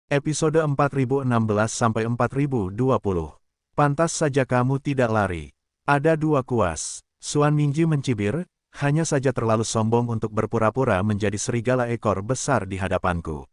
Episode 4016-4020. Pantas saja kamu tidak lari. Ada dua kuas. Xuan Mingji mencibir, hanya saja terlalu sombong untuk berpura-pura menjadi serigala ekor besar di hadapanku.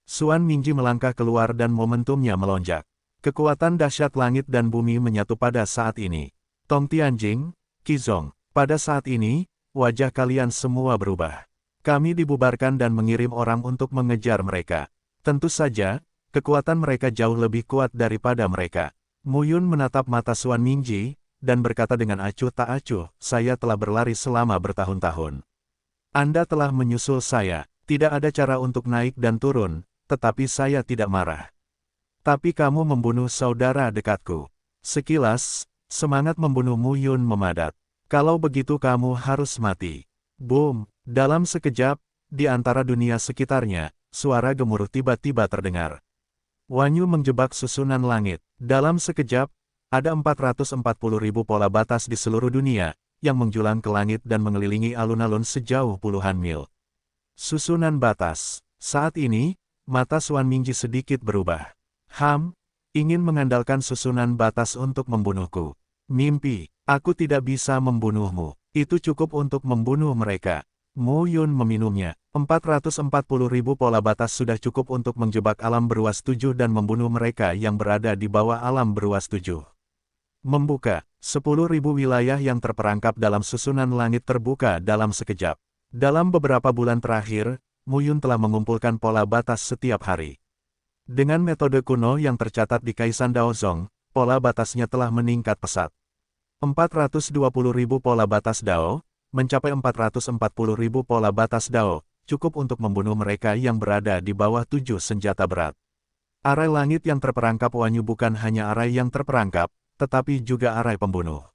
Xuan Mingji melangkah keluar dan momentumnya melonjak. Kekuatan dahsyat langit dan bumi menyatu pada saat ini. Tong Tianjing, Qizong, pada saat ini, wajah kalian semua berubah. Kami dibubarkan dan mengirim orang untuk mengejar mereka. Tentu saja, kekuatan mereka jauh lebih kuat daripada mereka. Mu Yun menatap mata Xuan Mingji, dan berkata dengan acuh tak acuh, saya telah berlari selama bertahun-tahun. Anda telah menyusul saya, tidak ada cara untuk naik dan turun, tetapi saya tidak marah. Tapi kamu membunuh saudara dekatku. Sekilas, semangat membunuh Mu Yun memadat. Kalau begitu kamu harus mati. Boom, dalam sekejap, di antara dunia sekitarnya, suara gemuruh tiba-tiba terdengar. Wanyu menjebak susunan langit. Dalam sekejap, ada 440.000 pola batas di seluruh dunia, yang menjulang ke langit dan mengelilingi alun-alun sejauh puluhan mil. Susunan batas. Saat ini, mata Xuan Mingji sedikit berubah. Ingin mengandalkan susunan batas untuk membunuhku. Mimpi, aku tidak bisa membunuhmu. Itu cukup untuk membunuh mereka. Mu Yun meminumnya. 440.000 pola batas sudah cukup untuk menjebak alam beruas 7 dan membunuh mereka yang berada di bawah alam beruas 7. Membuka. 10.000 wilayah yang terperangkap dalam susunan langit terbuka dalam sekejap. Dalam beberapa bulan terakhir, Mu Yun telah mengumpulkan pola batas setiap hari. Dengan metode kuno yang tercatat di Kaisan Daozong, pola batasnya telah meningkat pesat. 420.000 pola batas Dao, mencapai 440.000 pola batas Dao, cukup untuk membunuh mereka yang berada di bawah 7 senjata berat. Arai langit yang terperangkap Wanyu bukan hanya arai yang terperangkap, tetapi juga arai pembunuh.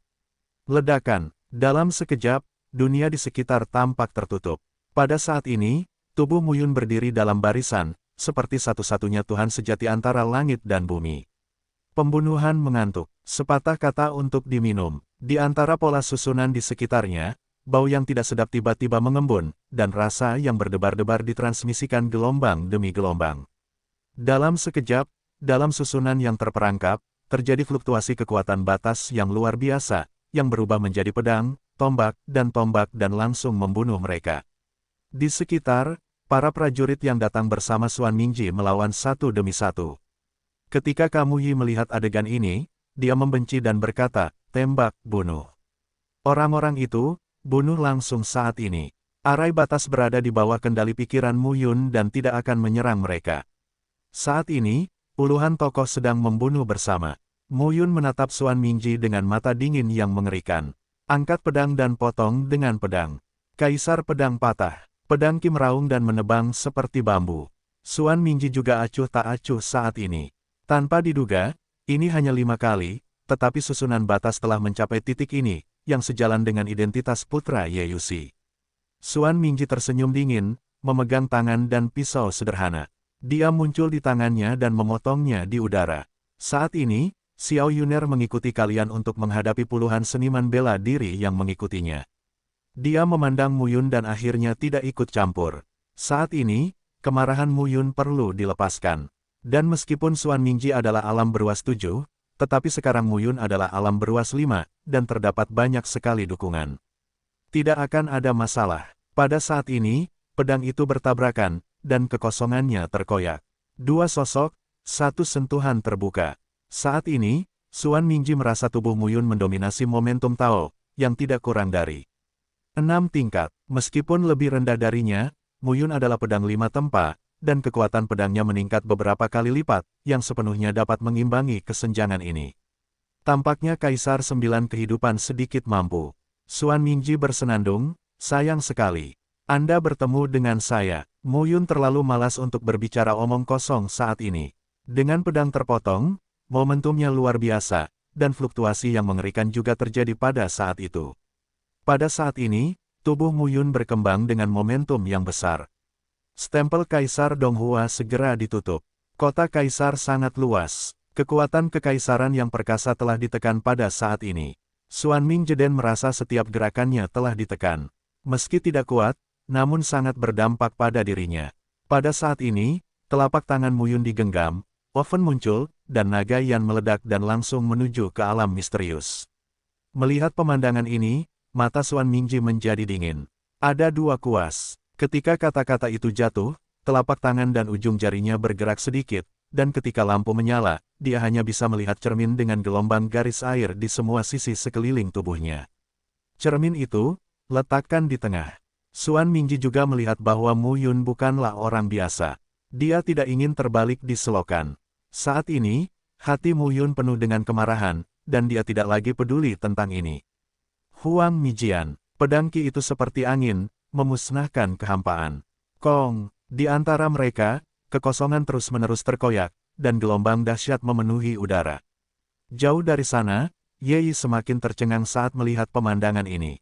Ledakan. Dalam sekejap, dunia di sekitar tampak tertutup. Pada saat ini, tubuh Mu Yun berdiri dalam barisan, seperti satu-satunya Tuhan sejati antara langit dan bumi. Pembunuhan mengantuk. Sepatah kata untuk diminum. Di antara pola susunan di sekitarnya, bau yang tidak sedap tiba-tiba mengembun, dan rasa yang berdebar-debar ditransmisikan gelombang demi gelombang. Dalam sekejap, dalam susunan yang terperangkap, terjadi fluktuasi kekuatan batas yang luar biasa, yang berubah menjadi pedang, tombak dan langsung membunuh mereka. Di sekitar, para prajurit yang datang bersama Xuan Mingji melawan satu demi satu. Ketika Kamu Yi melihat adegan ini, dia membenci dan berkata, tembak, bunuh. Orang-orang itu, bunuh langsung saat ini. Arai batas berada di bawah kendali pikiran Mu Yun dan tidak akan menyerang mereka. Saat ini, puluhan tokoh sedang membunuh bersama. Mu Yun menatap Xuan Mingji dengan mata dingin yang mengerikan. Angkat pedang dan potong dengan pedang. Kaisar pedang patah. Pedang Qi meraung dan menebang seperti bambu. Xuan Mingji juga acuh tak acuh saat ini. Tanpa diduga, ini hanya 5 kali, tetapi susunan batas telah mencapai titik ini, yang sejalan dengan identitas putra Ye Yuxi. Xuan Mingji tersenyum dingin, memegang tangan dan pisau sederhana. Dia muncul di tangannya dan memotongnya di udara. Saat ini, Xiao Yuner mengikuti kalian untuk menghadapi puluhan seniman bela diri yang mengikutinya. Dia memandang Mu Yun dan akhirnya tidak ikut campur. Saat ini, kemarahan Mu Yun perlu dilepaskan. Dan meskipun Xuan Mingji adalah alam beruas 7, tetapi sekarang Mu Yun adalah alam beruas 5, dan terdapat banyak sekali dukungan. Tidak akan ada masalah. Pada saat ini, pedang itu bertabrakan, dan kekosongannya terkoyak. Dua sosok, satu sentuhan terbuka. Saat ini, Xuan Mingji merasa tubuh Mu Yun mendominasi momentum Tao, yang tidak kurang dari 6 tingkat. Meskipun lebih rendah darinya, Mu Yun adalah pedang 5 tempa, dan kekuatan pedangnya meningkat beberapa kali lipat, yang sepenuhnya dapat mengimbangi kesenjangan ini. Tampaknya Kaisar 9 kehidupan sedikit mampu. Xuan Mingji bersenandung, sayang sekali. Anda bertemu dengan saya. Mu Yun terlalu malas untuk berbicara omong kosong saat ini. Dengan pedang terpotong, momentumnya luar biasa, dan fluktuasi yang mengerikan juga terjadi pada saat itu. Pada saat ini, tubuh Mu Yun berkembang dengan momentum yang besar. Stempel Kaisar Donghua segera ditutup. Kota Kaisar sangat luas. Kekuatan kekaisaran yang perkasa telah ditekan pada saat ini. Xuan Mingji merasa setiap gerakannya telah ditekan. Meski tidak kuat, namun sangat berdampak pada dirinya. Pada saat ini, telapak tangan Mu Yun digenggam, oven muncul, dan naga Yan meledak dan langsung menuju ke alam misterius. Melihat pemandangan ini, mata Xuan Mingji menjadi dingin. Ada dua kuas. Ketika kata-kata itu jatuh, telapak tangan dan ujung jarinya bergerak sedikit, dan ketika lampu menyala, dia hanya bisa melihat cermin dengan gelombang garis air di semua sisi sekeliling tubuhnya. Cermin itu, letakkan di tengah. Xuan Mingji juga melihat bahwa Mu Yun bukanlah orang biasa. Dia tidak ingin terbalik di selokan. Saat ini, hati Mu Yun penuh dengan kemarahan, dan dia tidak lagi peduli tentang ini. Huang Mijian, pedang Qi itu seperti angin, memusnahkan kehampaan. Kong, di antara mereka, kekosongan terus-menerus terkoyak, dan gelombang dahsyat memenuhi udara. Jauh dari sana, Ye semakin tercengang saat melihat pemandangan ini.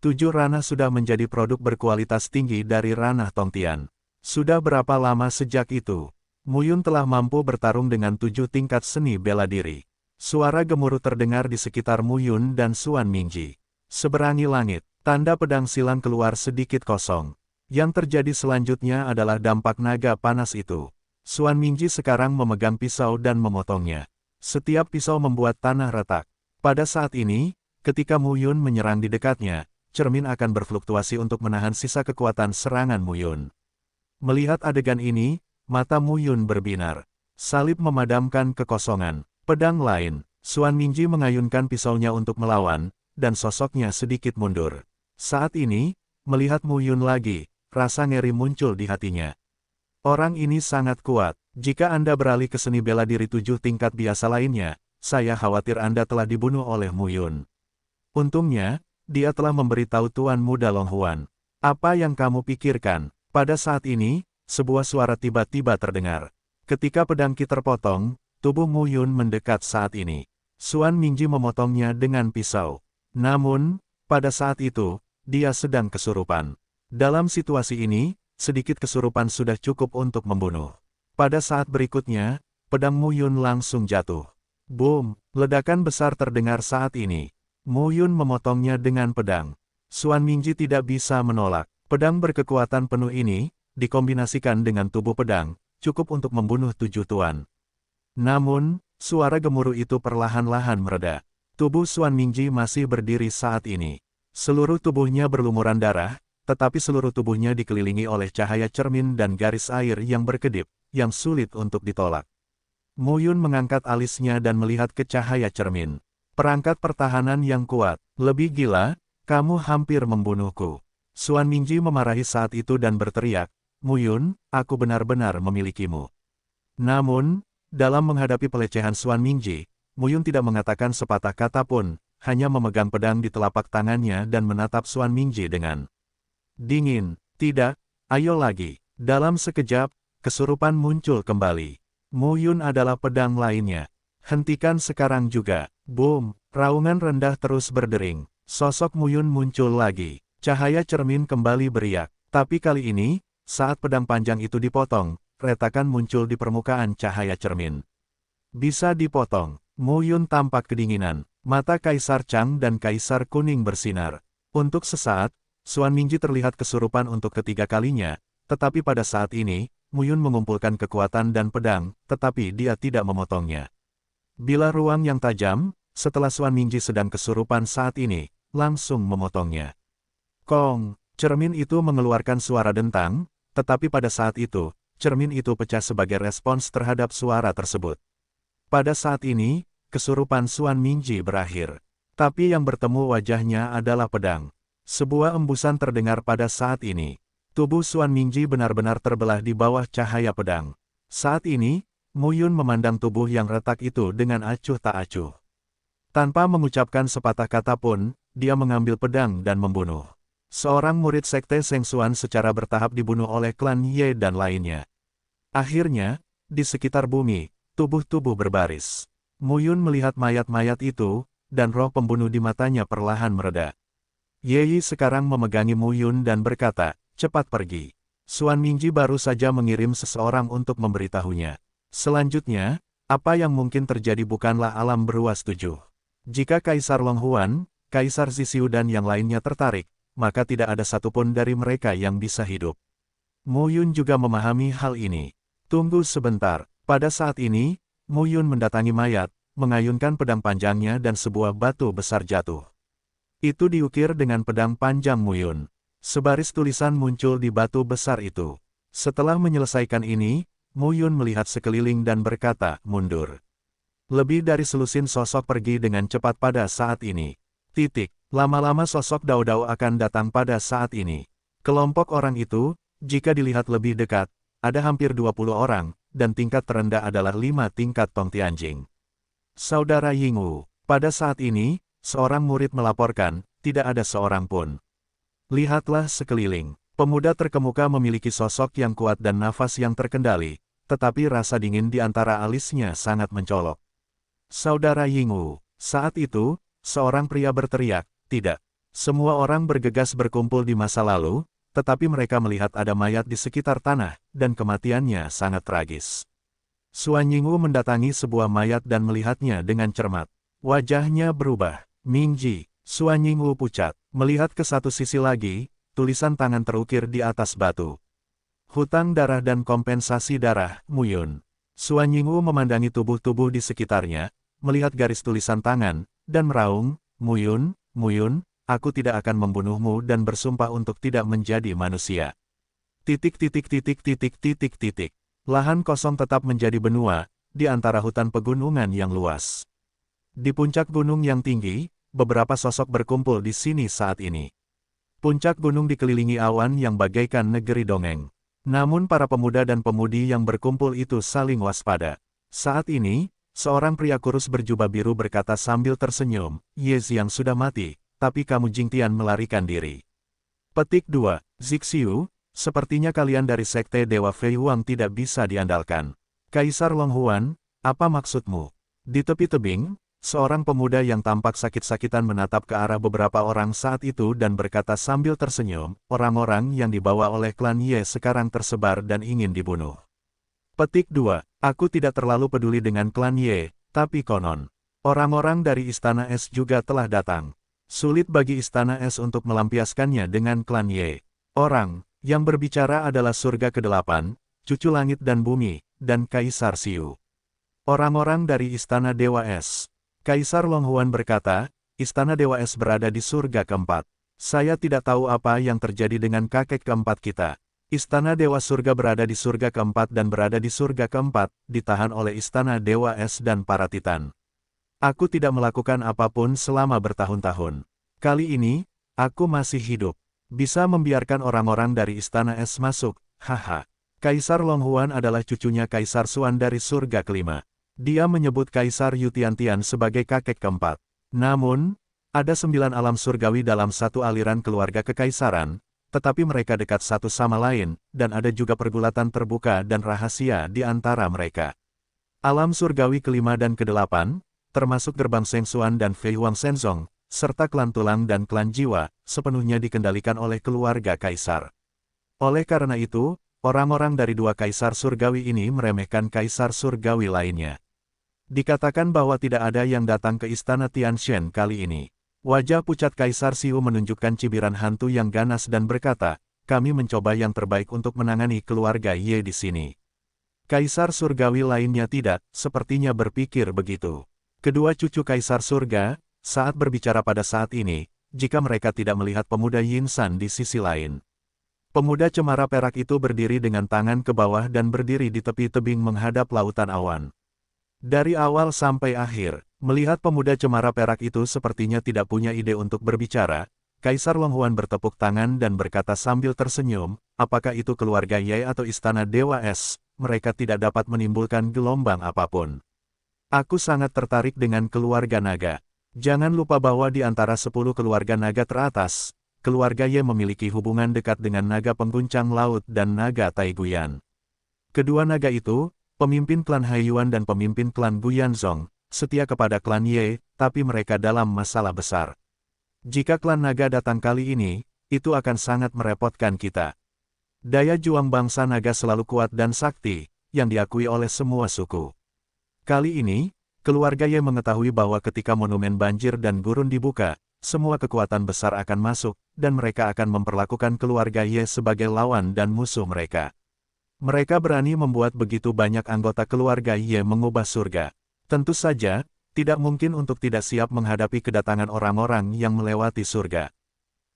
7 ranah sudah menjadi produk berkualitas tinggi dari ranah Tongtian. Sudah berapa lama sejak itu? Mu Yun telah mampu bertarung dengan 7 tingkat seni bela diri. Suara gemuruh terdengar di sekitar Mu Yun dan Xuan Mingji. Seberangi langit, tanda pedang silang keluar sedikit kosong. Yang terjadi selanjutnya adalah dampak naga panas itu. Xuan Mingji sekarang memegang pisau dan memotongnya. Setiap pisau membuat tanah retak. Pada saat ini, ketika Mu Yun menyerang di dekatnya, cermin akan berfluktuasi untuk menahan sisa kekuatan serangan Mu Yun. Melihat adegan ini, mata Mu Yun berbinar. Salib memadamkan kekosongan. Pedang lain, Xuan Mingji mengayunkan pisaunya untuk melawan, dan sosoknya sedikit mundur. Saat ini, melihat Mu Yun lagi, rasa ngeri muncul di hatinya. Orang ini sangat kuat. Jika Anda beralih ke seni bela diri 7 tingkat biasa lainnya, saya khawatir Anda telah dibunuh oleh Mu Yun. Untungnya, dia telah memberitahu Tuan Muda Long Huan. Apa yang kamu pikirkan? Pada saat ini, sebuah suara tiba-tiba terdengar. Ketika pedang Qi terpotong, tubuh Mu Yun mendekat saat ini. Xuan Mingji memotongnya dengan pisau. Namun, pada saat itu, dia sedang kesurupan. Dalam situasi ini, sedikit kesurupan sudah cukup untuk membunuh. Pada saat berikutnya, pedang Mu Yun langsung jatuh. Boom! Ledakan besar terdengar saat ini. Mu Yun memotongnya dengan pedang. Xuan Mingji tidak bisa menolak. Pedang berkekuatan penuh ini, dikombinasikan dengan tubuh pedang, cukup untuk membunuh 7 tuan. Namun, suara gemuruh itu perlahan-lahan mereda. Tubuh Xuan Mingji masih berdiri saat ini. Seluruh tubuhnya berlumuran darah, tetapi seluruh tubuhnya dikelilingi oleh cahaya cermin dan garis air yang berkedip, yang sulit untuk ditolak. Mu Yun mengangkat alisnya dan melihat ke cahaya cermin. Perangkat pertahanan yang kuat. Lebih gila, kamu hampir membunuhku. Xuan Mingji memarahi saat itu dan berteriak, Mu Yun, aku benar-benar memilikimu. Namun, dalam menghadapi pelecehan Xuan Mingji, Mu Yun tidak mengatakan sepatah kata pun, hanya memegang pedang di telapak tangannya dan menatap Xuan Mingji dengan dingin. Tidak, ayo lagi. Dalam sekejap, kesurupan muncul kembali. Mu Yun adalah pedang lainnya. Hentikan sekarang juga. Boom! Raungan rendah terus berdering. Sosok Mu Yun muncul lagi. Cahaya cermin kembali beriak. Tapi kali ini, saat pedang panjang itu dipotong, retakan muncul di permukaan cahaya cermin. Bisa dipotong. Mu Yun tampak kedinginan. Mata Kaisar Chang dan Kaisar Kuning bersinar. Untuk sesaat, Xuan Mingji terlihat kesurupan untuk ketiga kalinya, tetapi pada saat ini, Mu Yun mengumpulkan kekuatan dan pedang, tetapi dia tidak memotongnya. Bila ruang yang tajam, setelah Xuan Mingji sedang kesurupan saat ini, langsung memotongnya. Kong, cermin itu mengeluarkan suara dentang, tetapi pada saat itu, cermin itu pecah sebagai respons terhadap suara tersebut. Pada saat ini, kesurupan Xuan Mingji berakhir. Tapi yang bertemu wajahnya adalah pedang. Sebuah embusan terdengar pada saat ini. Tubuh Xuan Mingji benar-benar terbelah di bawah cahaya pedang. Saat ini, Mu Yun memandang tubuh yang retak itu dengan acuh tak acuh. Tanpa mengucapkan sepatah kata pun, dia mengambil pedang dan membunuh. Seorang murid sekte Sheng Xuan secara bertahap dibunuh oleh klan Ye dan lainnya. Akhirnya, di sekitar bumi, tubuh-tubuh berbaris. Mu Yun melihat mayat-mayat itu, dan roh pembunuh di matanya perlahan mereda. Ye sekarang memegangi Mu Yun dan berkata, cepat pergi. Xuan Mingji baru saja mengirim seseorang untuk memberitahunya. Selanjutnya, apa yang mungkin terjadi bukanlah alam beruas 7. Jika Kaisar Long Huan, Kaisar Zisiu dan yang lainnya tertarik, maka tidak ada satupun dari mereka yang bisa hidup. Mu Yun juga memahami hal ini. Tunggu sebentar. Pada saat ini, Mu Yun mendatangi mayat, mengayunkan pedang panjangnya dan sebuah batu besar jatuh. Itu diukir dengan pedang panjang Mu Yun. Sebaris tulisan muncul di batu besar itu. Setelah menyelesaikan ini, Mu Yun melihat sekeliling dan berkata, mundur. Lebih dari selusin sosok pergi dengan cepat pada saat ini. Lama-lama sosok Dao Dao akan datang pada saat ini. Kelompok orang itu, jika dilihat lebih dekat, ada hampir 20 orang, dan tingkat terendah adalah 5 tingkat Tong Tianjing. Saudara Yingwu, pada saat ini, seorang murid melaporkan, tidak ada seorang pun. Lihatlah sekeliling. Pemuda terkemuka memiliki sosok yang kuat dan nafas yang terkendali, tetapi rasa dingin di antara alisnya sangat mencolok. Saudara Yingwu, saat itu, seorang pria berteriak, tidak. Semua orang bergegas berkumpul di masa lalu, tetapi mereka melihat ada mayat di sekitar tanah, dan kematiannya sangat tragis. Suan Yingwu mendatangi sebuah mayat dan melihatnya dengan cermat. Wajahnya berubah. Mingji, Suan Yingwu pucat. Melihat ke satu sisi lagi, tulisan tangan terukir di atas batu. Hutang darah dan kompensasi darah, Mu Yun. Suan Yingwu memandangi tubuh-tubuh di sekitarnya, melihat garis tulisan tangan, dan meraung, Mu Yun, aku tidak akan membunuhmu dan bersumpah untuk tidak menjadi manusia. Lahan kosong tetap menjadi benua, di antara hutan pegunungan yang luas. Di puncak gunung yang tinggi, beberapa sosok berkumpul di sini saat ini. Puncak gunung dikelilingi awan yang bagaikan negeri dongeng. Namun para pemuda dan pemudi yang berkumpul itu saling waspada. Saat ini, seorang pria kurus berjubah biru berkata sambil tersenyum, Ye Xiang sudah mati, tapi kamu Jingtian melarikan diri. Petik 2. Zixiu, sepertinya kalian dari sekte Dewa Fei Huang tidak bisa diandalkan. Kaisar Long Huan, apa maksudmu? Di tepi tebing, seorang pemuda yang tampak sakit-sakitan menatap ke arah beberapa orang saat itu dan berkata sambil tersenyum, orang-orang yang dibawa oleh klan Ye sekarang tersebar dan ingin dibunuh. Petik 2. Aku tidak terlalu peduli dengan klan Ye, tapi konon. Orang-orang dari Istana Es juga telah datang. Sulit bagi Istana Es untuk melampiaskannya dengan klan Ye. Orang yang berbicara adalah Surga ke-8, Cucu Langit dan Bumi, dan Kaisar Siu. Orang-orang dari Istana Dewa Es. Kaisar Long Huan berkata, Istana Dewa Es berada di surga keempat. Saya tidak tahu apa yang terjadi dengan kakek keempat kita. Istana Dewa Surga berada di surga keempat dan berada di surga keempat, ditahan oleh Istana Dewa Es dan para Titan. Aku tidak melakukan apapun selama bertahun-tahun. Kali ini, aku masih hidup. Bisa membiarkan orang-orang dari Istana Es masuk, haha. Kaisar Long Huan adalah cucunya Kaisar Suan dari surga kelima. Dia menyebut Kaisar Yu Tiantian sebagai kakek keempat. Namun, ada 9 alam surgawi dalam satu aliran keluarga kekaisaran, tetapi mereka dekat satu sama lain, dan ada juga pergulatan terbuka dan rahasia di antara mereka. Alam surgawi kelima dan ke-8, termasuk gerbang Sheng Xuan dan Fei Huang Shenzong, serta klan tulang dan klan jiwa, sepenuhnya dikendalikan oleh keluarga kaisar. Oleh karena itu, orang-orang dari 2 kaisar surgawi ini meremehkan kaisar surgawi lainnya. Dikatakan bahwa tidak ada yang datang ke istana Tianshan kali ini. Wajah pucat Kaisar Siu menunjukkan cibiran hantu yang ganas dan berkata, kami mencoba yang terbaik untuk menangani keluarga Ye di sini. Kaisar surgawi lainnya tidak, sepertinya berpikir begitu. Kedua cucu Kaisar surga, saat berbicara pada saat ini, jika mereka tidak melihat pemuda Yinsan di sisi lain. Pemuda cemara perak itu berdiri dengan tangan ke bawah dan berdiri di tepi tebing menghadap lautan awan. Dari awal sampai akhir, melihat pemuda cemara perak itu sepertinya tidak punya ide untuk berbicara, Kaisar Long Huan bertepuk tangan dan berkata sambil tersenyum, apakah itu keluarga Ye atau Istana Dewa Es, mereka tidak dapat menimbulkan gelombang apapun. Aku sangat tertarik dengan keluarga naga. Jangan lupa bahwa di antara 10 keluarga naga teratas, keluarga Ye memiliki hubungan dekat dengan naga pengguncang laut dan naga Taiguyan. Kedua naga itu, pemimpin klan Haiyuan dan pemimpin klan Guyanzong, setia kepada klan Ye, tapi mereka dalam masalah besar. Jika klan naga datang kali ini, itu akan sangat merepotkan kita. Daya juang bangsa naga selalu kuat dan sakti, yang diakui oleh semua suku. Kali ini, keluarga Ye mengetahui bahwa ketika monumen banjir dan gurun dibuka, semua kekuatan besar akan masuk, dan mereka akan memperlakukan keluarga Ye sebagai lawan dan musuh mereka. Mereka berani membuat begitu banyak anggota keluarga Ye mengubah surga. Tentu saja, tidak mungkin untuk tidak siap menghadapi kedatangan orang-orang yang melewati surga.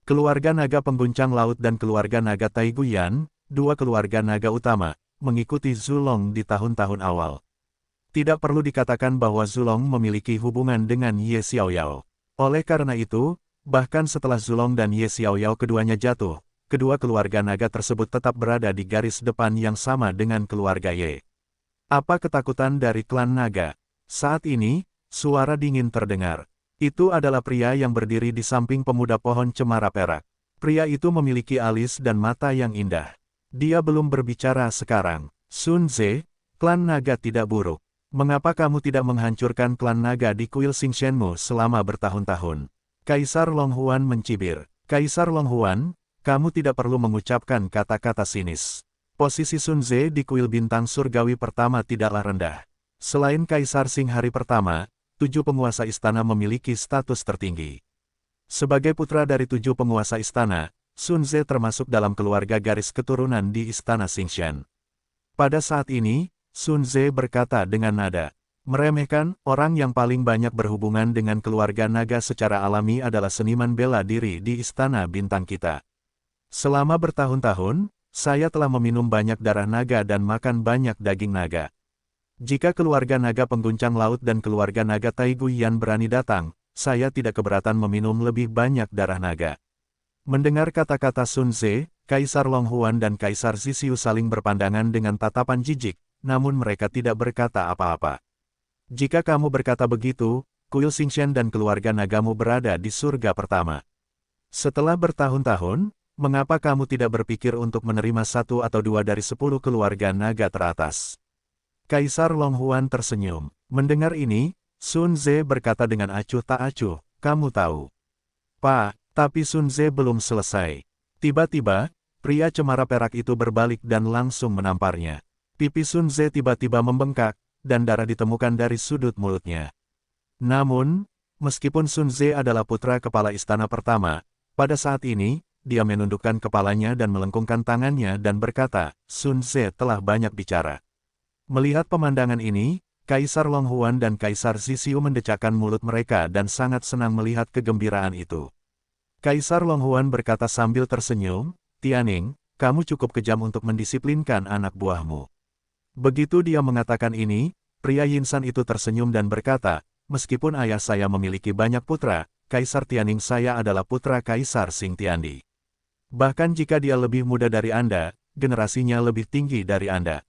Keluarga naga pengguncang laut dan keluarga naga Taiguyan, dua keluarga naga utama, mengikuti Zulong di tahun-tahun awal. Tidak perlu dikatakan bahwa Zulong memiliki hubungan dengan Ye Xiaoyao. Oleh karena itu, bahkan setelah Zulong dan Ye Xiaoyao keduanya jatuh, kedua keluarga naga tersebut tetap berada di garis depan yang sama dengan keluarga Ye. Apa ketakutan dari klan naga? Saat ini, suara dingin terdengar. Itu adalah pria yang berdiri di samping pemuda pohon cemara perak. Pria itu memiliki alis dan mata yang indah. Dia belum berbicara sekarang. Sun Ze, klan naga tidak buruk. Mengapa kamu tidak menghancurkan klan naga di kuil Xingshenmu selama bertahun-tahun? Kaisar Longhuan mencibir. Kaisar Longhuan, kamu tidak perlu mengucapkan kata-kata sinis. Posisi Sun Ze di kuil bintang surgawi pertama tidaklah rendah. Selain Kaisar Xing hari pertama, 7 penguasa istana memiliki status tertinggi. Sebagai putra dari 7 penguasa istana, Sun Ze termasuk dalam keluarga garis keturunan di istana Xingshen. Pada saat ini, Sun Ze berkata dengan nada meremehkan, orang yang paling banyak berhubungan dengan keluarga naga secara alami adalah seniman bela diri di istana bintang kita. Selama bertahun-tahun, saya telah meminum banyak darah naga dan makan banyak daging naga. Jika keluarga naga pengguncang laut dan keluarga naga Taiguyan berani datang, saya tidak keberatan meminum lebih banyak darah naga. Mendengar kata-kata Sun Ze, Kaisar Longhuan dan Kaisar Zisiu saling berpandangan dengan tatapan jijik, namun mereka tidak berkata apa-apa. Jika kamu berkata begitu, kuil Xingshen dan keluarga nagamu berada di surga pertama. Setelah bertahun-tahun, mengapa kamu tidak berpikir untuk menerima 1 atau 2 dari 10 keluarga naga teratas? Kaisar Longhuan tersenyum. Mendengar ini, Sun Ze berkata dengan acuh tak acuh, kamu tahu. Pak, tapi Sun Ze belum selesai. Tiba-tiba, pria cemara perak itu berbalik dan langsung menamparnya. Pipi Sun Ze tiba-tiba membengkak, dan darah ditemukan dari sudut mulutnya. Namun, meskipun Sun Ze adalah putra kepala istana pertama, pada saat ini, dia menundukkan kepalanya dan melengkungkan tangannya dan berkata, Sun Ze telah banyak bicara. Melihat pemandangan ini, Kaisar Longhuan dan Kaisar Zisiu mendecakkan mulut mereka dan sangat senang melihat kegembiraan itu. Kaisar Longhuan berkata sambil tersenyum, Tianning, kamu cukup kejam untuk mendisiplinkan anak buahmu. Begitu dia mengatakan ini, pria Yinsan itu tersenyum dan berkata, meskipun ayah saya memiliki banyak putra, Kaisar Tianning saya adalah putra Kaisar Xing Tiandi. Bahkan jika dia lebih muda dari Anda, generasinya lebih tinggi dari Anda.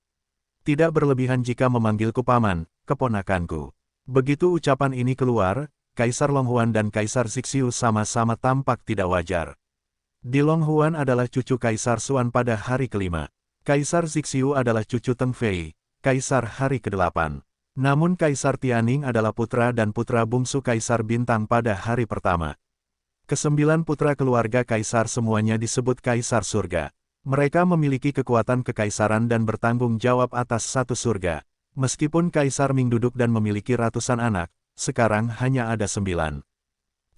Tidak berlebihan jika memanggilku paman, keponakanku. Begitu ucapan ini keluar, Kaisar Longhuan dan Kaisar Zixiu sama-sama tampak tidak wajar. Di Longhuan adalah cucu Kaisar Xuan pada hari kelima. Kaisar Zixiu adalah cucu Teng Fei, Kaisar hari ke-8. Namun Kaisar Tianning adalah putra dan putra bungsu Kaisar Bintang pada hari pertama. Kesembilan putra keluarga Kaisar semuanya disebut Kaisar Surga. Mereka memiliki kekuatan kekaisaran dan bertanggung jawab atas satu surga. Meskipun Kaisar Ming duduk dan memiliki ratusan anak, sekarang hanya ada 9.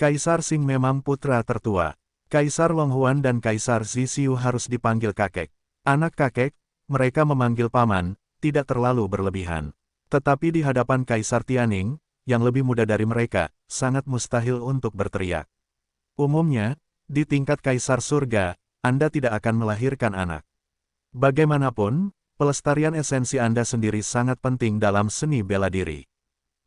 Kaisar Xing memang putra tertua. Kaisar Longhuan dan Kaisar Zisiu harus dipanggil kakek. Anak kakek, mereka memanggil paman, tidak terlalu berlebihan. Tetapi di hadapan Kaisar Tianning, yang lebih muda dari mereka, sangat mustahil untuk berteriak. Umumnya, di tingkat Kaisar Surga, Anda tidak akan melahirkan anak. Bagaimanapun, pelestarian esensi Anda sendiri sangat penting dalam seni bela diri.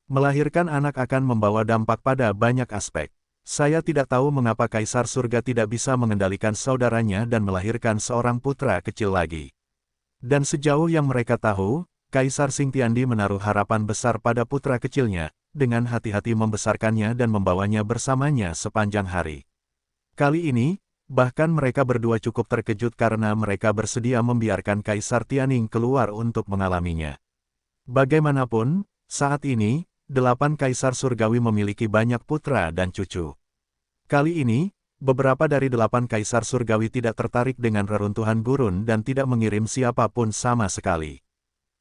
Melahirkan anak akan membawa dampak pada banyak aspek. Saya tidak tahu mengapa Kaisar Surga tidak bisa mengendalikan saudaranya dan melahirkan seorang putra kecil lagi. Dan sejauh yang mereka tahu, Kaisar Xing Tiandi menaruh harapan besar pada putra kecilnya, dengan hati-hati membesarkannya dan membawanya bersamanya sepanjang hari. Kali ini, bahkan mereka berdua cukup terkejut karena mereka bersedia membiarkan Kaisar Tianning keluar untuk mengalaminya. Bagaimanapun, saat ini, 8 Kaisar Surgawi memiliki banyak putra dan cucu. Kali ini, beberapa dari 8 Kaisar Surgawi tidak tertarik dengan reruntuhan gurun dan tidak mengirim siapapun sama sekali.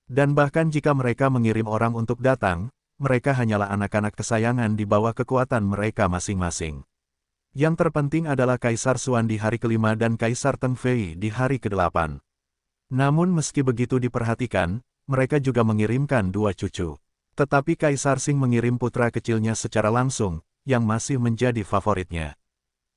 Dan bahkan jika mereka mengirim orang untuk datang, mereka hanyalah anak-anak kesayangan di bawah kekuatan mereka masing-masing. Yang terpenting adalah Kaisar Xuan di hari kelima dan Kaisar Teng Fei di hari ke-8. Namun meski begitu diperhatikan, mereka juga mengirimkan 2 cucu. Tetapi Kaisar Qing mengirim putra kecilnya secara langsung, yang masih menjadi favoritnya.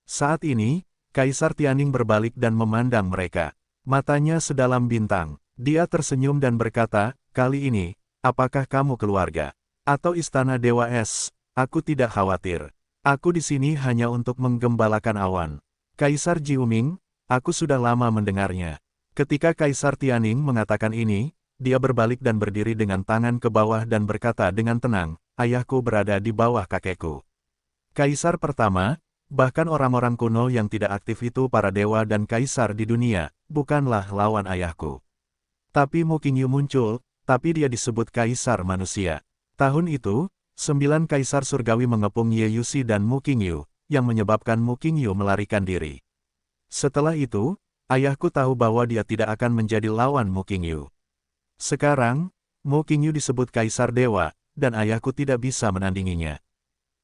Saat ini, Kaisar Tianning berbalik dan memandang mereka. Matanya sedalam bintang. Dia tersenyum dan berkata, "Kali ini, apakah kamu keluarga? Atau istana Dewa Es? Aku tidak khawatir. Aku di sini hanya untuk menggembalakan awan." Kaisar Jiuming, aku sudah lama mendengarnya. Ketika Kaisar Tianning mengatakan ini, dia berbalik dan berdiri dengan tangan ke bawah dan berkata dengan tenang, "Ayahku berada di bawah kakekku." Kaisar pertama, bahkan orang-orang kuno yang tidak aktif itu para dewa dan kaisar di dunia, bukanlah lawan ayahku. Tapi Mu Qingyu muncul, tapi dia disebut kaisar manusia. Tahun itu, 9 kaisar surgawi mengepung Ye Yuxi dan Mu Qingyu, yang menyebabkan Mu Qingyu melarikan diri. Setelah itu, ayahku tahu bahwa dia tidak akan menjadi lawan Mu Qingyu. Sekarang, Mu Qingyu disebut kaisar dewa, dan ayahku tidak bisa menandinginya.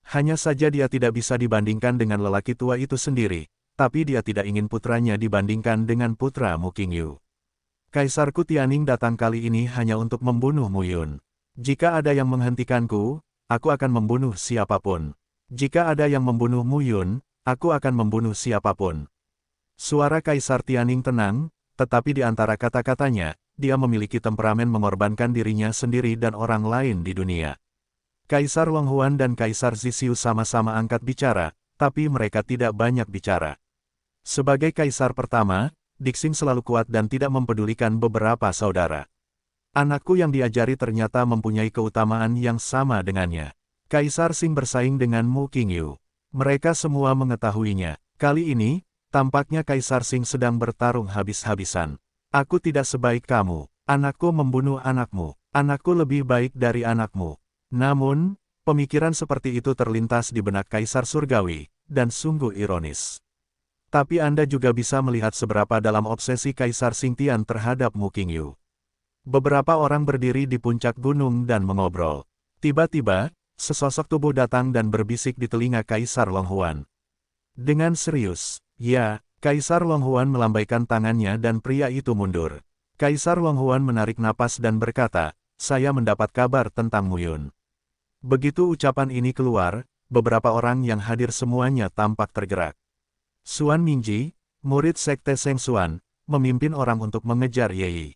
Hanya saja dia tidak bisa dibandingkan dengan lelaki tua itu sendiri, tapi dia tidak ingin putranya dibandingkan dengan putra Mu Qingyu. Kaisarku Tianning datang kali ini hanya untuk membunuh Mu Yun. Jika ada yang menghentikanku, aku akan membunuh siapapun. Jika ada yang membunuh Mu Yun, aku akan membunuh siapapun. Suara Kaisar Tianning tenang, tetapi di antara kata-katanya, dia memiliki temperamen mengorbankan dirinya sendiri dan orang lain di dunia. Kaisar Longhuan dan Kaisar Zisiu sama-sama angkat bicara, tapi mereka tidak banyak bicara. Sebagai kaisar pertama, Dixing selalu kuat dan tidak mempedulikan beberapa saudara. Anakku yang diajari ternyata mempunyai keutamaan yang sama dengannya. Kaisar Qing bersaing dengan Mu Qingyu. Mereka semua mengetahuinya. Kali ini, tampaknya Kaisar Qing sedang bertarung habis-habisan. Aku tidak sebaik kamu. Anakku membunuh anakmu. Anakku lebih baik dari anakmu. Namun, pemikiran seperti itu terlintas di benak Kaisar Surgawi, dan sungguh ironis. Tapi Anda juga bisa melihat seberapa dalam obsesi Kaisar Xingtian terhadap Mu Qingyu. Beberapa orang berdiri di puncak gunung dan mengobrol. Tiba-tiba, sesosok tubuh datang dan berbisik di telinga Kaisar Longhuan. Dengan serius, "Ya." Kaisar Longhuan melambaikan tangannya dan pria itu mundur. Kaisar Longhuan menarik napas dan berkata, "Saya mendapat kabar tentang Mu Yun." Begitu ucapan ini keluar, beberapa orang yang hadir semuanya tampak tergerak. Xuan Mingji, murid sekte Seng Xuan, memimpin orang untuk mengejar Ye Yi.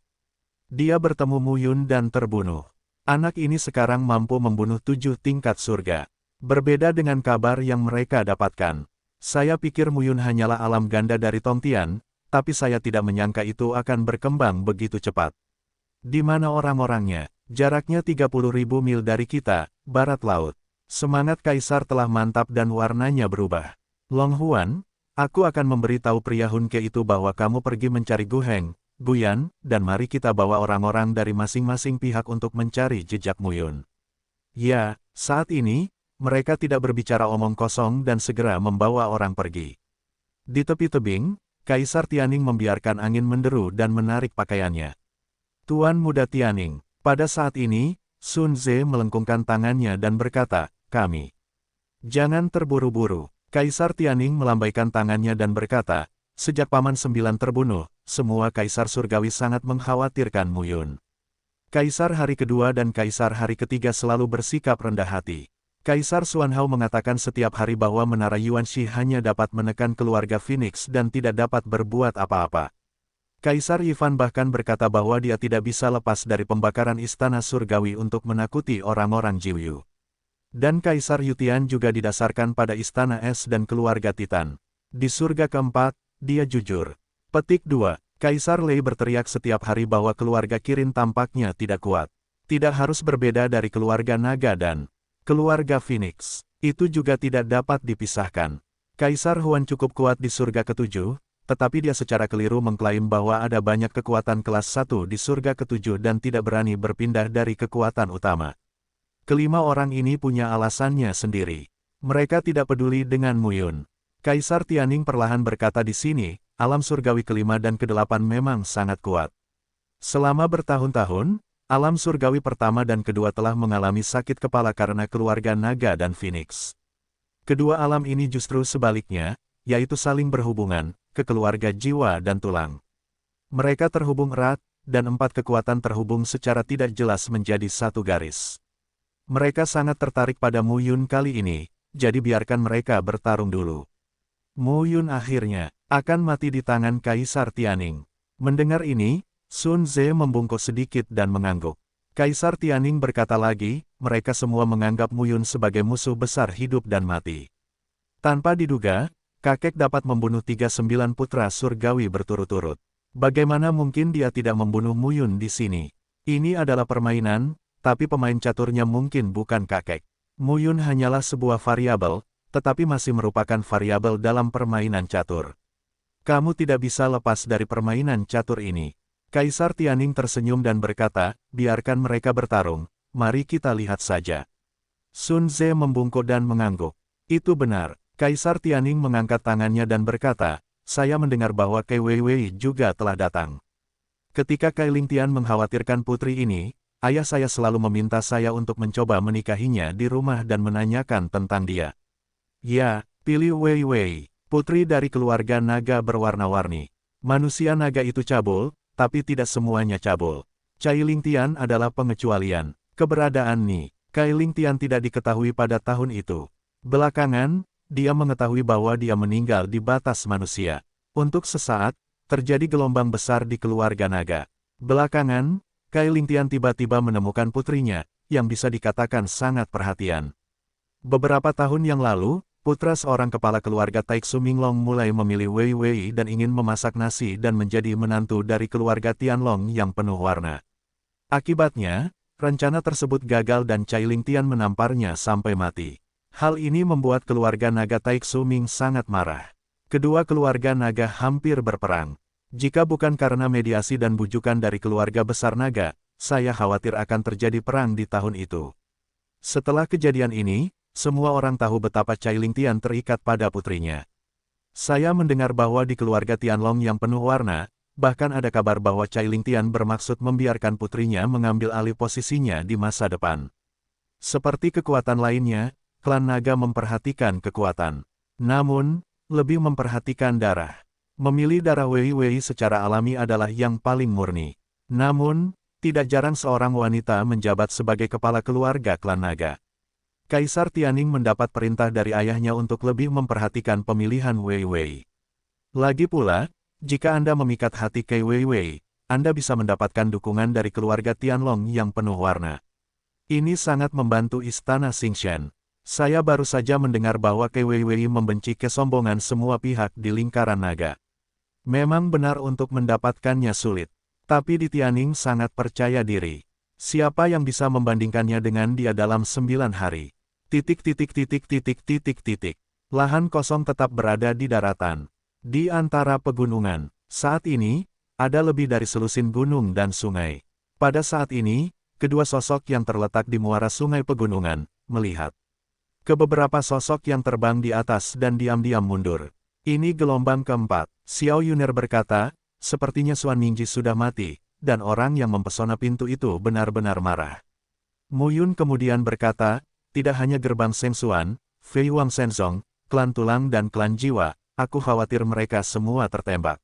Dia bertemu Mu Yun dan terbunuh. Anak ini sekarang mampu membunuh 7 tingkat surga. Berbeda dengan kabar yang mereka dapatkan. Saya pikir Mu Yun hanyalah alam ganda dari Tongtian, tapi saya tidak menyangka itu akan berkembang begitu cepat. Di mana orang-orangnya? Jaraknya 30.000 mil dari kita, barat laut. Semangat Kaisar telah mantap dan warnanya berubah. Longhuan, aku akan memberitahu pria Hunke itu bahwa kamu pergi mencari Gu Heng, Guyan, dan mari kita bawa orang-orang dari masing-masing pihak untuk mencari jejak Mu Yun. Ya, saat ini, mereka tidak berbicara omong kosong dan segera membawa orang pergi. Di tepi tebing, Kaisar Tianning membiarkan angin menderu dan menarik pakaiannya. "Tuan Muda Tianning." Pada saat ini, Sun Ze melengkungkan tangannya dan berkata, "Kami." "Jangan terburu-buru." Kaisar Tianning melambaikan tangannya dan berkata, "Sejak Paman 9 terbunuh, semua kaisar surgawi sangat mengkhawatirkan Mu Yun." Kaisar hari kedua dan kaisar hari ketiga selalu bersikap rendah hati. Kaisar Xuanhao mengatakan setiap hari bahwa Menara Yuanxi hanya dapat menekan keluarga Phoenix dan tidak dapat berbuat apa-apa. Kaisar Yifan bahkan berkata bahwa dia tidak bisa lepas dari pembakaran istana surgawi untuk menakuti orang-orang Jiwyu. Dan Kaisar Yutian juga didasarkan pada istana es dan keluarga Titan. Di surga keempat, dia jujur. Petik 2. Kaisar Lei berteriak setiap hari bahwa keluarga Kirin tampaknya tidak kuat. Tidak harus berbeda dari keluarga Naga dan keluarga Phoenix. Itu juga tidak dapat dipisahkan. Kaisar Huan cukup kuat di surga ketujuh, tetapi dia secara keliru mengklaim bahwa ada banyak kekuatan kelas 1 di surga ketujuh dan tidak berani berpindah dari kekuatan utama. Kelima orang ini punya alasannya sendiri. Mereka tidak peduli dengan Mu Yun. Kaisar Tianning perlahan berkata di sini, alam surgawi kelima dan kedelapan memang sangat kuat. Selama bertahun-tahun, alam surgawi pertama dan kedua telah mengalami sakit kepala karena keluarga Naga dan Phoenix. Kedua alam ini justru sebaliknya, yaitu saling berhubungan, ke keluarga jiwa dan tulang. Mereka terhubung erat, dan 4 kekuatan terhubung secara tidak jelas menjadi satu garis. Mereka sangat tertarik pada Mu Yun kali ini, jadi biarkan mereka bertarung dulu. Mu Yun akhirnya akan mati di tangan Kaisar Tianning. Mendengar ini, Sun Ze membungkuk sedikit dan mengangguk. Kaisar Tianning berkata lagi, mereka semua menganggap Mu Yun sebagai musuh besar hidup dan mati. Tanpa diduga, kakek dapat membunuh 39 putra surgawi berturut-turut. Bagaimana mungkin dia tidak membunuh Mu Yun di sini? Ini adalah permainan, tapi pemain caturnya mungkin bukan kakek. Mu Yun hanyalah sebuah variabel, tetapi masih merupakan variabel dalam permainan catur. Kamu tidak bisa lepas dari permainan catur ini. Kaisar Tianning tersenyum dan berkata, biarkan mereka bertarung, mari kita lihat saja. Sun Ze membungkuk dan mengangguk. Itu benar. Kaisar Tianning mengangkat tangannya dan berkata, saya mendengar bahwa Kai Weiwei juga telah datang. Ketika Kai Lingtian mengkhawatirkan putri ini, ayah saya selalu meminta saya untuk mencoba menikahinya di rumah dan menanyakan tentang dia. Ya, pilih Weiwei, putri dari keluarga naga berwarna-warni. Manusia naga itu cabul, tapi tidak semuanya cabul. Cai Lingtian adalah pengecualian. Keberadaan Ni Kai Lingtian tidak diketahui pada tahun itu. Belakangan, dia mengetahui bahwa dia meninggal di batas manusia. Untuk sesaat, terjadi gelombang besar di keluarga naga. Belakangan, Kai Lingtian tiba-tiba menemukan putrinya, yang bisa dikatakan sangat perhatian. Beberapa tahun yang lalu, putra seorang kepala keluarga Taixu Minglong mulai memilih Wei Wei dan ingin memasak nasi dan menjadi menantu dari keluarga Tianlong yang penuh warna. Akibatnya, rencana tersebut gagal dan Cai Lingtian menamparnya sampai mati. Hal ini membuat keluarga naga Taixu Ming sangat marah. Kedua keluarga naga hampir berperang. Jika bukan karena mediasi dan bujukan dari keluarga besar naga, saya khawatir akan terjadi perang di tahun itu. Setelah kejadian ini, semua orang tahu betapa Cai Lingtian terikat pada putrinya. Saya mendengar bahwa di keluarga Tianlong yang penuh warna, bahkan ada kabar bahwa Cai Lingtian bermaksud membiarkan putrinya mengambil alih posisinya di masa depan. Seperti kekuatan lainnya, klan naga memperhatikan kekuatan. Namun, lebih memperhatikan darah. Memilih darah Wei Wei secara alami adalah yang paling murni. Namun, tidak jarang seorang wanita menjabat sebagai kepala keluarga klan naga. Kaisar Tianning mendapat perintah dari ayahnya untuk lebih memperhatikan pemilihan Wei Wei. Lagi pula, jika Anda memikat hati Kai Weiwei, Anda bisa mendapatkan dukungan dari keluarga Tianlong yang penuh warna. Ini sangat membantu istana Xingshan. Saya baru saja mendengar bahwa Kai Weiwei membenci kesombongan semua pihak di lingkaran naga. Memang benar untuk mendapatkannya sulit. Tapi di Tianning sangat percaya diri. Siapa yang bisa membandingkannya dengan dia dalam 9 hari? Lahan kosong tetap berada di daratan. Di antara pegunungan, saat ini, ada lebih dari selusin gunung dan sungai. Pada saat ini, kedua sosok yang terletak di muara sungai pegunungan, melihat ke beberapa sosok yang terbang di atas dan diam-diam mundur. Ini gelombang keempat. Xiao Yuner berkata, sepertinya Xuan Mingji sudah mati, dan orang yang mempesona pintu itu benar-benar marah. Mu Yun kemudian berkata, tidak hanya gerbang Seng Xuan, Fei Wang Shenzong, klan tulang dan klan jiwa, aku khawatir mereka semua tertembak.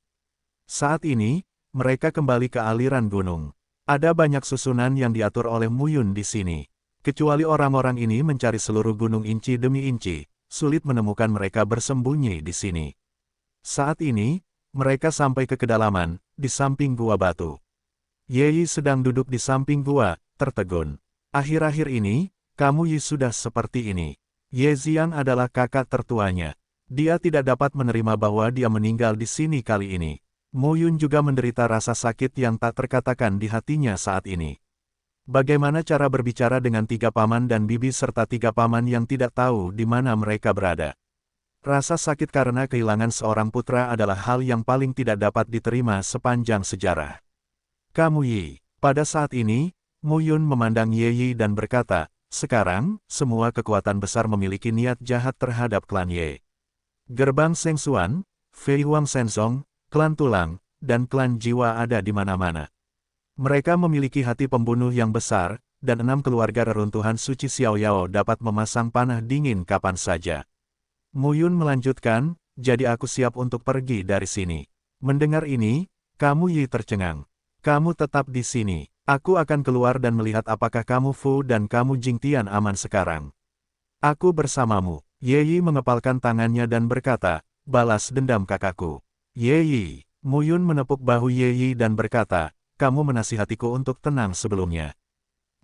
Saat ini, mereka kembali ke aliran gunung. Ada banyak susunan yang diatur oleh Mu Yun di sini. Kecuali orang-orang ini mencari seluruh gunung inci demi inci, sulit menemukan mereka bersembunyi di sini. Saat ini, mereka sampai ke kedalaman, di samping gua batu. Ye Yi sedang duduk di samping gua, tertegun. Akhir-akhir ini, kamu Yi sudah seperti ini. Ye Xiang adalah kakak tertuanya. Dia tidak dapat menerima bahwa dia meninggal di sini kali ini. Mu Yun juga menderita rasa sakit yang tak terkatakan di hatinya saat ini. Bagaimana cara berbicara dengan 3 paman dan bibi serta 3 paman yang tidak tahu di mana mereka berada? Rasa sakit karena kehilangan seorang putra adalah hal yang paling tidak dapat diterima sepanjang sejarah. Kamu Yi. Pada saat ini, Mu Yun memandang Ye Yi dan berkata, sekarang, semua kekuatan besar memiliki niat jahat terhadap klan Ye. Gerbang Seng Xuan, Fei Wang Shenzong, klan tulang, dan klan jiwa ada di mana-mana. Mereka memiliki hati pembunuh yang besar, dan 6 keluarga reruntuhan suci Xiao Yao dapat memasang panah dingin kapan saja. Mu Yun melanjutkan, jadi aku siap untuk pergi dari sini. Mendengar ini, Kamu Yi tercengang. Kamu tetap di sini. Aku akan keluar dan melihat apakah kamu Fu dan kamu Jingtian aman sekarang. Aku bersamamu. Ye Yi mengepalkan tangannya dan berkata, balas dendam kakakku. Ye Yi. Mu Yun menepuk bahu Ye Yi dan berkata, kamu menasihatiku untuk tenang sebelumnya.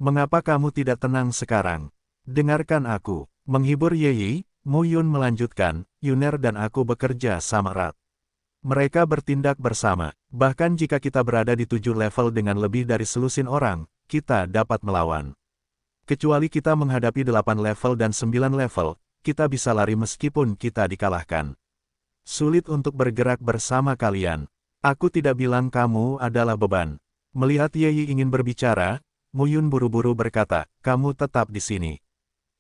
Mengapa kamu tidak tenang sekarang? Dengarkan aku. Menghibur Ye Yi, Mu Yun melanjutkan, Yuner dan aku bekerja sama erat. Mereka bertindak bersama. Bahkan jika kita berada di 7 level dengan lebih dari selusin orang, kita dapat melawan. Kecuali kita menghadapi 8 level dan 9 level, kita bisa lari meskipun kita dikalahkan. Sulit untuk bergerak bersama kalian. Aku tidak bilang kamu adalah beban. Melihat Ye Yi ingin berbicara, Mu Yun buru-buru berkata, kamu tetap di sini.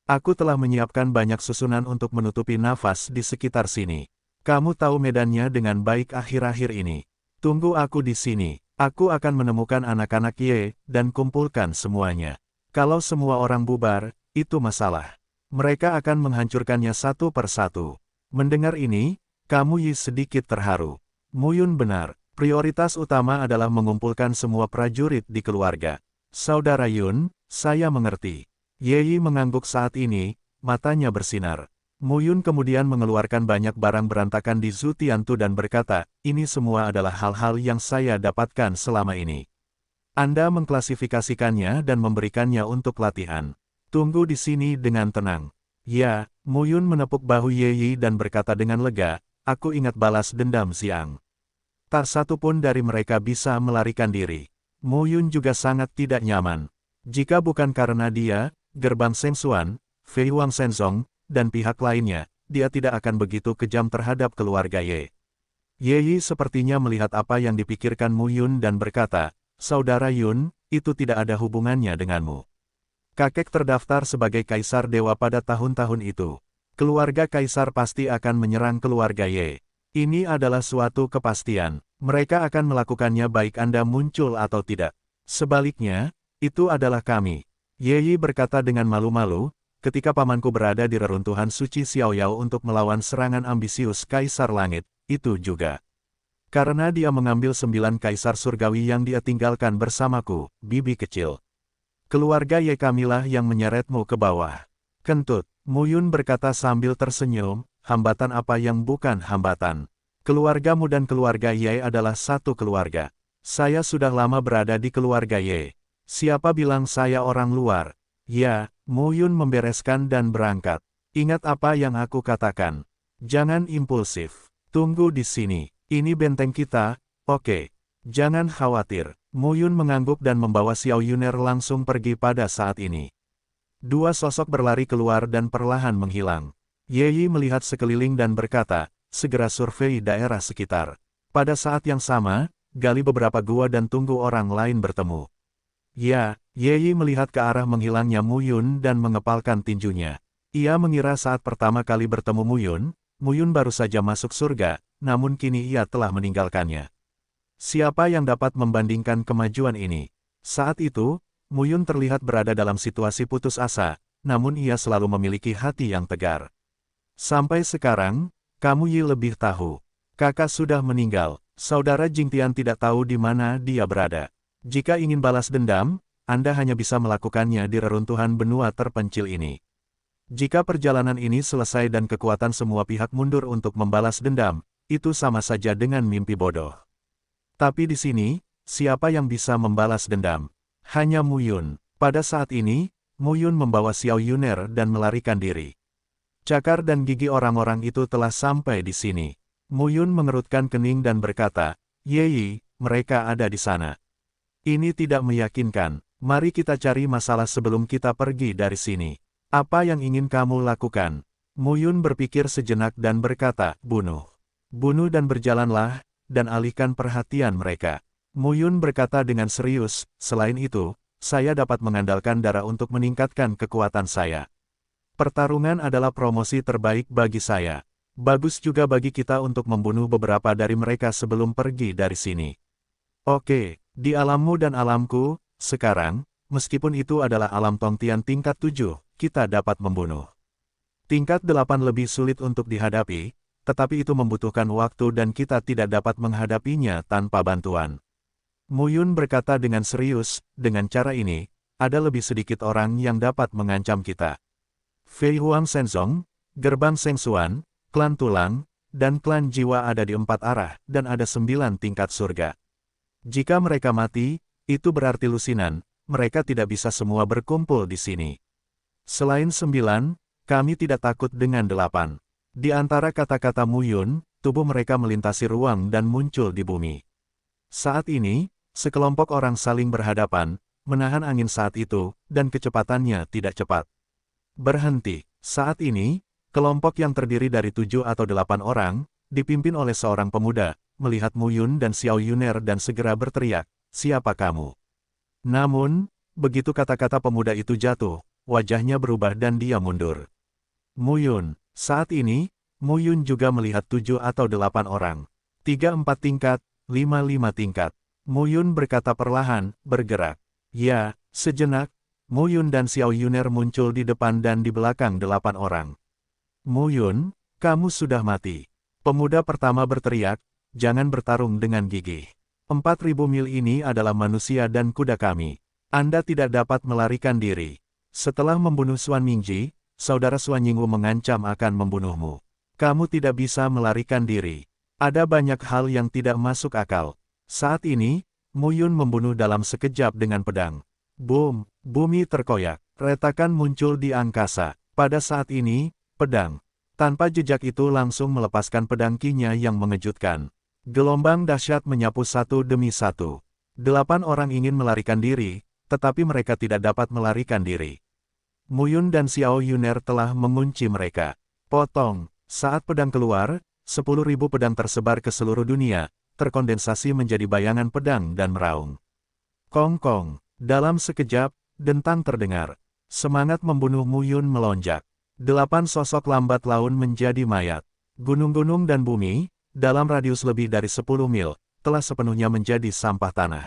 Aku telah menyiapkan banyak susunan untuk menutupi nafas di sekitar sini. Kamu tahu medannya dengan baik akhir-akhir ini. Tunggu aku di sini. Aku akan menemukan anak-anak Ye, dan kumpulkan semuanya. Kalau semua orang bubar, itu masalah. Mereka akan menghancurkannya satu persatu. Mendengar ini, kamu Yi sedikit terharu. Mu Yun benar. Prioritas utama adalah mengumpulkan semua prajurit di keluarga. Saudara Yun, saya mengerti. Ye Yi mengangguk saat ini, matanya bersinar. Mu Yun kemudian mengeluarkan banyak barang berantakan di Zhu Tiantu dan berkata, ini semua adalah hal-hal yang saya dapatkan selama ini. Anda mengklasifikasikannya dan memberikannya untuk latihan. Tunggu di sini dengan tenang. Ya, Mu Yun menepuk bahu Ye Yi dan berkata dengan lega, aku ingat balas dendam Xiang. Tak satu pun dari mereka bisa melarikan diri. Mu Yun juga sangat tidak nyaman. Jika bukan karena dia, gerbang Seng Xuan, Fei Wang Shenzong, dan pihak lainnya, dia tidak akan begitu kejam terhadap keluarga Ye. Ye Yi sepertinya melihat apa yang dipikirkan Mu Yun dan berkata, saudara Yun, itu tidak ada hubungannya denganmu. Kakek terdaftar sebagai kaisar dewa pada tahun-tahun itu. Keluarga kaisar pasti akan menyerang keluarga Ye. Ini adalah suatu kepastian. Mereka akan melakukannya baik Anda muncul atau tidak. Sebaliknya, itu adalah kami. Ye Yi berkata dengan malu-malu, ketika pamanku berada di reruntuhan suci Xiaoyao untuk melawan serangan ambisius Kaisar Langit, itu juga. Karena dia mengambil 9 kaisar surgawi yang dia tinggalkan bersamaku, bibi kecil. Keluarga Ye kamilah yang menyeretmu ke bawah. Kentut, Mu Yun berkata sambil tersenyum, hambatan apa yang bukan hambatan. Keluargamu dan keluarga Ye adalah satu keluarga. Saya sudah lama berada di keluarga Ye. Siapa bilang saya orang luar? Ya, Mu Yun membereskan dan berangkat. Ingat apa yang aku katakan. Jangan impulsif. Tunggu di sini. Ini benteng kita, oke. Jangan khawatir. Mu Yun mengangguk dan membawa Xiao Yuner langsung pergi pada saat ini. Dua sosok berlari keluar dan perlahan menghilang. Ye Yi melihat sekeliling dan berkata, segera survei daerah sekitar. Pada saat yang sama, gali beberapa gua dan tunggu orang lain bertemu. Ya, Ye Yi melihat ke arah menghilangnya Mu Yun dan mengepalkan tinjunya. Ia mengira saat pertama kali bertemu Mu Yun baru saja masuk surga, namun kini ia telah meninggalkannya. Siapa yang dapat membandingkan kemajuan ini? Saat itu, Mu Yun terlihat berada dalam situasi putus asa, namun ia selalu memiliki hati yang tegar. Sampai sekarang, kamu Yi lebih tahu. Kakak sudah meninggal, saudara Jingtian tidak tahu di mana dia berada. Jika ingin balas dendam, Anda hanya bisa melakukannya di reruntuhan benua terpencil ini. Jika perjalanan ini selesai dan kekuatan semua pihak mundur untuk membalas dendam, itu sama saja dengan mimpi bodoh. Tapi di sini, siapa yang bisa membalas dendam? Hanya Mu Yun. Pada saat ini, Mu Yun membawa Xiao Yuner dan melarikan diri. Cakar dan gigi orang-orang itu telah sampai di sini. Mu Yun mengerutkan kening dan berkata, Ye Yi, mereka ada di sana. Ini tidak meyakinkan. Mari kita cari masalah sebelum kita pergi dari sini. Apa yang ingin kamu lakukan? Mu Yun berpikir sejenak dan berkata, bunuh. Bunuh dan berjalanlah, dan alihkan perhatian mereka. Mu Yun berkata dengan serius, selain itu, saya dapat mengandalkan darah untuk meningkatkan kekuatan saya. Pertarungan adalah promosi terbaik bagi saya. Bagus juga bagi kita untuk membunuh beberapa dari mereka sebelum pergi dari sini. Oke, di alammu dan alamku, sekarang, meskipun itu adalah alam Tongtian tingkat 7, kita dapat membunuh. Tingkat 8 lebih sulit untuk dihadapi, tetapi itu membutuhkan waktu dan kita tidak dapat menghadapinya tanpa bantuan. Mu Yun berkata dengan serius, dengan cara ini, ada lebih sedikit orang yang dapat mengancam kita. Fei Huang Shenzong, Gerbang Seng Xuan, Klan Tulang, dan Klan Jiwa ada di 4 arah, dan ada 9 tingkat surga. Jika mereka mati, itu berarti lusinan, mereka tidak bisa semua berkumpul di sini. Selain 9, kami tidak takut dengan 8. Di antara kata-kata Mu Yun, tubuh mereka melintasi ruang dan muncul di bumi. Saat ini, sekelompok orang saling berhadapan, menahan angin saat itu, dan kecepatannya tidak cepat. Berhenti. Saat ini, kelompok yang terdiri dari 7 atau 8 orang, dipimpin oleh seorang pemuda, melihat Mu Yun dan Xiao Yuner dan segera berteriak, "Siapa kamu?" Namun, begitu kata-kata pemuda itu jatuh, wajahnya berubah dan dia mundur. Mu Yun. Saat ini, Mu Yun juga melihat 7 atau 8 orang. 3-4 tingkat, 5-5 tingkat. Mu Yun berkata perlahan, bergerak. Ya, sejenak, Mu Yun dan Xiao Yuner muncul di depan dan di belakang 8 orang. Mu Yun, kamu sudah mati. Pemuda pertama berteriak, jangan bertarung dengan gigih. 4.000 mil ini adalah manusia dan kuda kami. Anda tidak dapat melarikan diri. Setelah membunuh Xuan Mingji, saudara Xuan Yingwu mengancam akan membunuhmu. Kamu tidak bisa melarikan diri. Ada banyak hal yang tidak masuk akal. Saat ini, Mu Yun membunuh dalam sekejap dengan pedang. Boom, bumi terkoyak. Retakan muncul di angkasa. Pada saat ini, pedang. Tanpa jejak itu langsung melepaskan pedang Qi-nya yang mengejutkan. Gelombang dahsyat menyapu satu demi satu. 8 orang ingin melarikan diri, tetapi mereka tidak dapat melarikan diri. Mu Yun dan Xiao Yuner telah mengunci mereka. Potong. Saat pedang keluar, 10.000 pedang tersebar ke seluruh dunia, terkondensasi menjadi bayangan pedang dan meraung. Kong-kong. Dalam sekejap, dentang terdengar. Semangat membunuh Mu Yun melonjak. 8 sosok lambat laun menjadi mayat. Gunung-gunung dan bumi, dalam radius lebih dari 10 mil, telah sepenuhnya menjadi sampah tanah.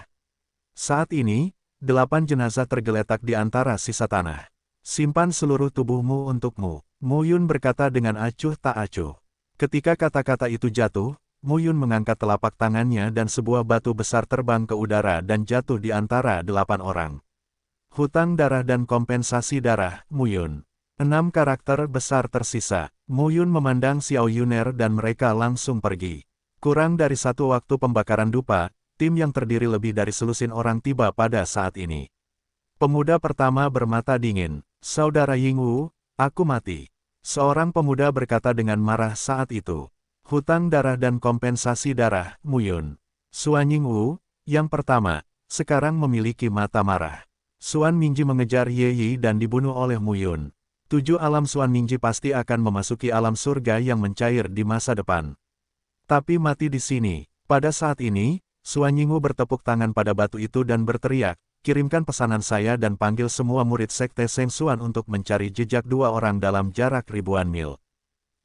Saat ini, 8 jenazah tergeletak di antara sisa tanah. Simpan seluruh tubuhmu untukmu, Mu Yun berkata dengan acuh tak acuh. Ketika kata-kata itu jatuh, Mu Yun mengangkat telapak tangannya dan sebuah batu besar terbang ke udara dan jatuh di antara 8 orang. Hutang darah dan kompensasi darah, Mu Yun. 6 karakter besar tersisa. Mu Yun memandang Xiao Yuner dan mereka langsung pergi. Kurang dari 1 waktu pembakaran dupa, tim yang terdiri lebih dari selusin orang tiba pada saat ini. Pemuda pertama bermata dingin. Saudara Yingwu, aku mati. Seorang pemuda berkata dengan marah saat itu. Hutang darah dan kompensasi darah, Mu Yun. Xuan Yingwu, yang pertama, sekarang memiliki mata marah. Xuan Mingji mengejar Ye Yi dan dibunuh oleh Mu Yun. 7 alam Xuan Mingji pasti akan memasuki alam surga yang mencair di masa depan. Tapi mati di sini. Pada saat ini, Xuan Yingwu bertepuk tangan pada batu itu dan berteriak, kirimkan pesanan saya dan panggil semua murid sekte Seng Xuan untuk mencari jejak 2 orang dalam jarak ribuan mil.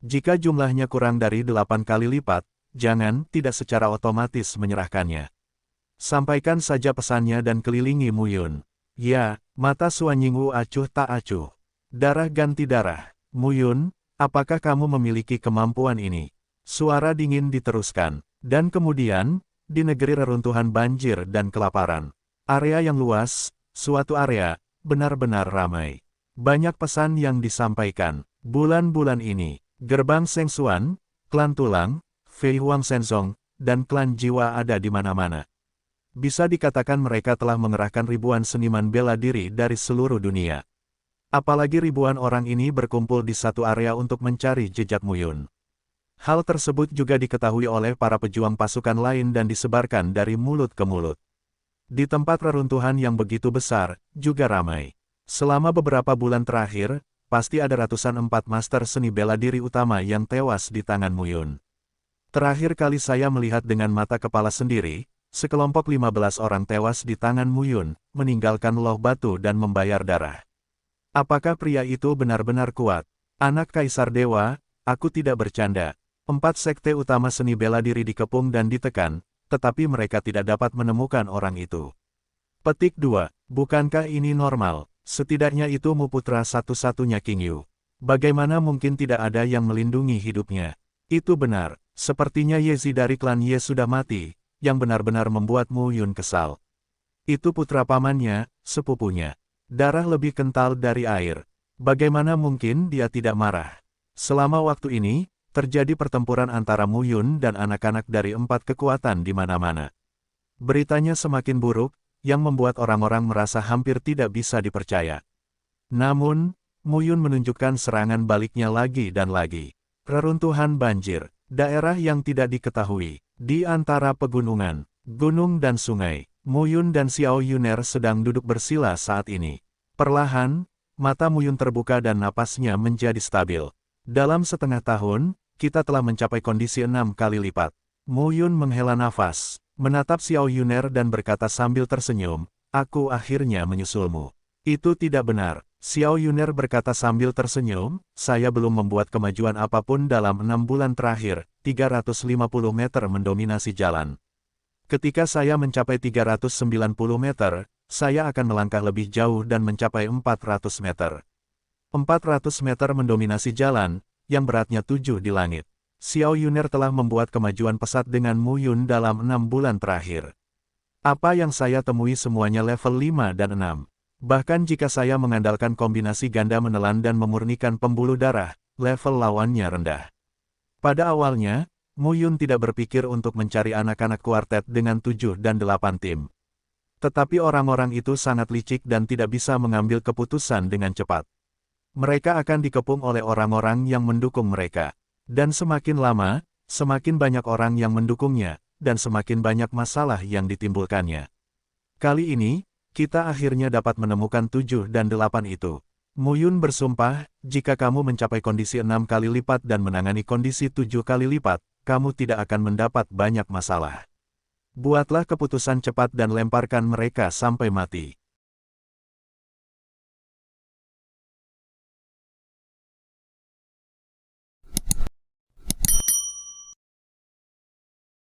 Jika jumlahnya kurang dari 8 kali lipat, jangan tidak secara otomatis menyerahkannya. Sampaikan saja pesannya dan kelilingi Mu Yun. Ya, mata Xuan Yingwu acuh tak acuh. Darah ganti darah. Mu Yun, apakah kamu memiliki kemampuan ini? Suara dingin diteruskan. Dan kemudian, di negeri reruntuhan banjir dan kelaparan. Area yang luas, suatu area, benar-benar ramai. Banyak pesan yang disampaikan. Bulan-bulan ini, Gerbang Seng Xuan, Klan Tulang, Fei Huang Shenzong, dan Klan Jiwa ada di mana-mana. Bisa dikatakan mereka telah mengerahkan ribuan seniman bela diri dari seluruh dunia. Apalagi ribuan orang ini berkumpul di satu area untuk mencari jejak Mu Yun. Hal tersebut juga diketahui oleh para pejuang pasukan lain dan disebarkan dari mulut ke mulut. Di tempat reruntuhan yang begitu besar, juga ramai. Selama beberapa bulan terakhir, pasti ada ratusan 4 master seni bela diri utama yang tewas di tangan Mu Yun. Terakhir kali saya melihat dengan mata kepala sendiri, sekelompok 15 orang tewas di tangan Mu Yun, meninggalkan loh batu dan membayar darah. Apakah pria itu benar-benar kuat? Anak Kaisar Dewa, aku tidak bercanda. 4 sekte utama seni bela diri dikepung dan ditekan, tetapi mereka tidak dapat menemukan orang itu. Petik 2. Bukankah ini normal? Setidaknya itu Mu putra satu-satunya King Yu. Bagaimana mungkin tidak ada yang melindungi hidupnya? Itu benar, sepertinya Yezi dari klan Ye sudah mati, yang benar-benar membuat Mu Yun kesal. Itu putra pamannya, sepupunya. Darah lebih kental dari air. Bagaimana mungkin dia tidak marah? Selama waktu ini, terjadi pertempuran antara Mu Yun dan anak-anak dari 4 kekuatan di mana-mana. Beritanya semakin buruk, yang membuat orang-orang merasa hampir tidak bisa dipercaya. Namun, Mu Yun menunjukkan serangan baliknya lagi dan lagi. Reruntuhan banjir, daerah yang tidak diketahui, di antara pegunungan, gunung dan sungai. Mu Yun dan Xiao Yuner sedang duduk bersila saat ini. Perlahan, mata Mu Yun terbuka dan napasnya menjadi stabil. Dalam setengah tahun, kita telah mencapai kondisi 6 kali lipat. Mu Yun menghela nafas, menatap Xiao Yuner dan berkata sambil tersenyum, "Aku akhirnya menyusulmu." Itu tidak benar. Xiao Yuner berkata sambil tersenyum, "Saya belum membuat kemajuan apapun dalam 6 bulan terakhir, 350 meter mendominasi jalan. Ketika saya mencapai 390 meter, saya akan melangkah lebih jauh dan mencapai 400 meter. 400 meter mendominasi jalan, yang beratnya 7 di langit. Xiao Yuner telah membuat kemajuan pesat dengan Mu Yun dalam 6 bulan terakhir. Apa yang saya temui semuanya level 5 dan 6. Bahkan jika saya mengandalkan kombinasi ganda menelan dan memurnikan pembuluh darah, level lawannya rendah. Pada awalnya, Mu Yun tidak berpikir untuk mencari anak-anak kuartet dengan 7 dan 8 tim. Tetapi orang-orang itu sangat licik dan tidak bisa mengambil keputusan dengan cepat. Mereka akan dikepung oleh orang-orang yang mendukung mereka. Dan semakin lama, semakin banyak orang yang mendukungnya, dan semakin banyak masalah yang ditimbulkannya. Kali ini, kita akhirnya dapat menemukan 7 dan 8 itu. Mu Yun bersumpah, jika kamu mencapai kondisi 6 kali lipat dan menangani kondisi 7 kali lipat, kamu tidak akan mendapat banyak masalah. Buatlah keputusan cepat dan lemparkan mereka sampai mati.